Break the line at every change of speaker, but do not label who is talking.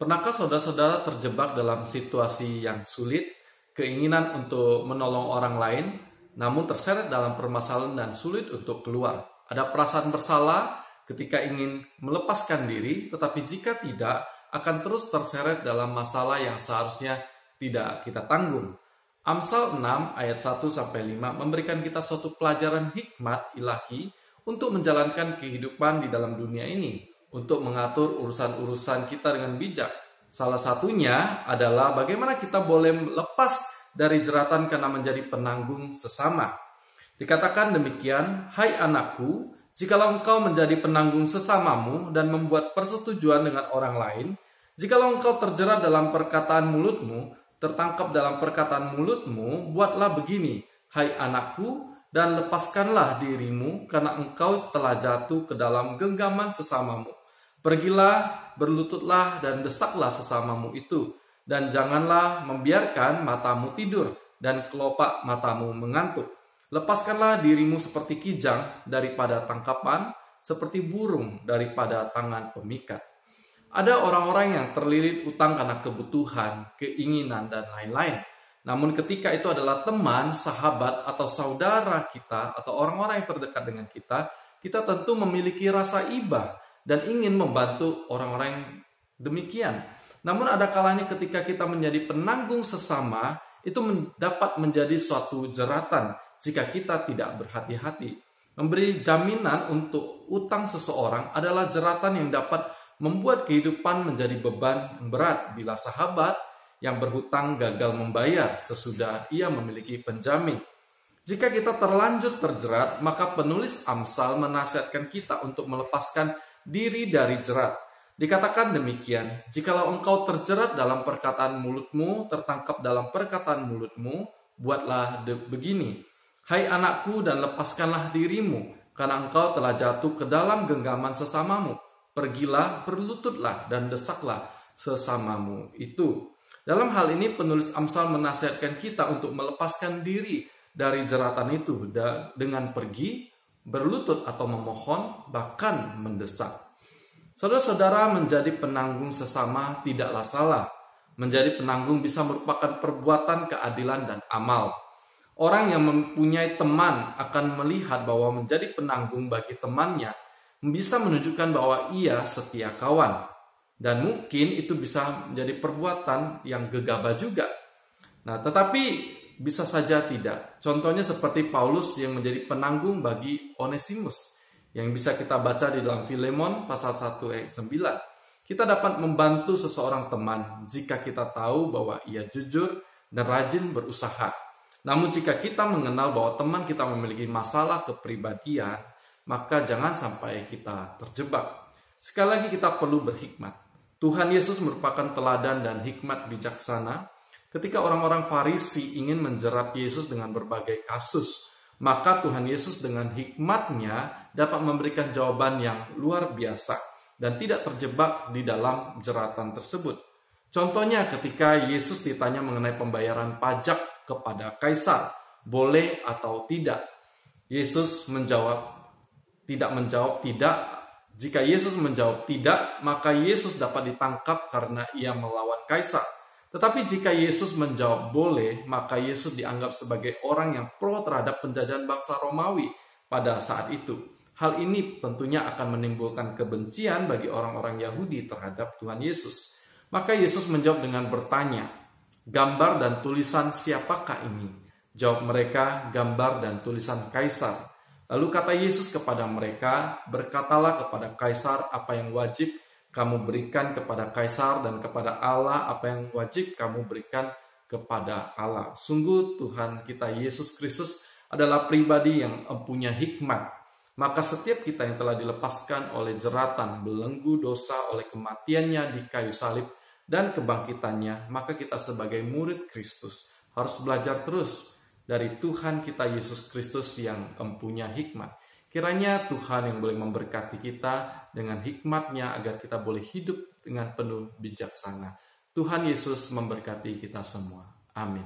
Pernahkah saudara-saudara terjebak dalam situasi yang sulit, keinginan untuk menolong orang lain, namun terseret dalam permasalahan dan sulit untuk keluar? Ada perasaan bersalah ketika ingin melepaskan diri, tetapi jika tidak, akan terus terseret dalam masalah yang seharusnya tidak kita tanggung. Amsal 6 ayat 1-5 memberikan kita suatu pelajaran hikmat ilahi untuk menjalankan kehidupan di dalam dunia ini, untuk mengatur urusan-urusan kita dengan bijak. Salah satunya adalah bagaimana kita boleh lepas dari jeratan karena menjadi penanggung sesama. Dikatakan demikian, "Hai anakku, jikalau engkau menjadi penanggung sesamamu dan membuat persetujuan dengan orang lain, jikalau engkau terjerat dalam perkataan mulutmu, tertangkap dalam perkataan mulutmu, buatlah begini, hai anakku, dan lepaskanlah dirimu karena engkau telah jatuh ke dalam genggaman sesamamu. Pergilah, berlututlah, dan desaklah sesamamu itu, dan janganlah membiarkan matamu tidur dan kelopak matamu mengantuk. Lepaskanlah dirimu seperti kijang daripada tangkapan, seperti burung daripada tangan pemikat." Ada orang-orang yang terlilit utang karena kebutuhan, keinginan, dan lain-lain. Namun ketika itu adalah teman, sahabat, atau saudara kita, atau orang-orang yang terdekat dengan kita tentu memiliki rasa iba dan ingin membantu orang-orang yang demikian. Namun ada kalanya ketika kita menjadi penanggung sesama, itu dapat menjadi suatu jeratan jika kita tidak berhati-hati. Memberi jaminan untuk utang seseorang adalah jeratan yang dapat membuat kehidupan menjadi beban yang berat bila sahabat yang berhutang gagal membayar sesudah ia memiliki penjamin. Jika kita terlanjur terjerat, maka penulis Amsal menasihatkan kita untuk melepaskan diri dari jerat. Dikatakan demikian, "Jikalau engkau terjerat dalam perkataan mulutmu, tertangkap dalam perkataan mulutmu, buatlah begini, hai anakku, dan lepaskanlah dirimu, karena engkau telah jatuh ke dalam genggaman sesamamu. Pergilah, berlututlah, dan desaklah sesamamu itu." Dalam hal ini penulis Amsal menasihatkan kita untuk melepaskan diri dari jeratan itu dengan pergi, berlutut atau memohon, bahkan mendesak. Saudara-saudara, menjadi penanggung sesama tidaklah salah. Menjadi penanggung bisa merupakan perbuatan keadilan dan amal. Orang yang mempunyai teman akan melihat bahwa menjadi penanggung bagi temannya bisa menunjukkan bahwa ia setia kawan. Dan mungkin itu bisa menjadi perbuatan yang gegabah juga. Nah, tetapi bisa saja tidak. Contohnya seperti Paulus yang menjadi penanggung bagi Onesimus, yang bisa kita baca di dalam Filemon pasal 1 ayat 9. Kita dapat membantu seseorang teman jika kita tahu bahwa ia jujur dan rajin berusaha. Namun jika kita mengenal bahwa teman kita memiliki masalah kepribadian, maka jangan sampai kita terjebak. Sekali lagi kita perlu berhikmat. Tuhan Yesus merupakan teladan dan hikmat bijaksana. Ketika orang-orang Farisi ingin menjerat Yesus dengan berbagai kasus, maka Tuhan Yesus dengan hikmatnya dapat memberikan jawaban yang luar biasa dan tidak terjebak di dalam jeratan tersebut. Contohnya ketika Yesus ditanya mengenai pembayaran pajak kepada Kaisar, boleh atau tidak? Yesus tidak menjawab tidak. Jika Yesus menjawab tidak, maka Yesus dapat ditangkap karena ia melawan Kaisar. Tetapi jika Yesus menjawab boleh, maka Yesus dianggap sebagai orang yang pro terhadap penjajahan bangsa Romawi pada saat itu. Hal ini tentunya akan menimbulkan kebencian bagi orang-orang Yahudi terhadap Tuhan Yesus. Maka Yesus menjawab dengan bertanya, "Gambar dan tulisan siapakah ini?" Jawab mereka, "Gambar dan tulisan Kaisar." Lalu kata Yesus kepada mereka, "Berkatalah kepada Kaisar apa yang wajib kamu berikan kepada Kaisar, dan kepada Allah apa yang wajib kamu berikan kepada Allah." Sungguh Tuhan kita Yesus Kristus adalah pribadi yang mempunyai hikmat. Maka setiap kita yang telah dilepaskan oleh jeratan belenggu dosa oleh kematiannya di kayu salib dan kebangkitannya, maka kita sebagai murid Kristus harus belajar terus dari Tuhan kita Yesus Kristus yang mempunyai hikmat. Kiranya Tuhan yang boleh memberkati kita dengan hikmat-Nya agar kita boleh hidup dengan penuh bijaksana. Tuhan Yesus memberkati kita semua. Amin.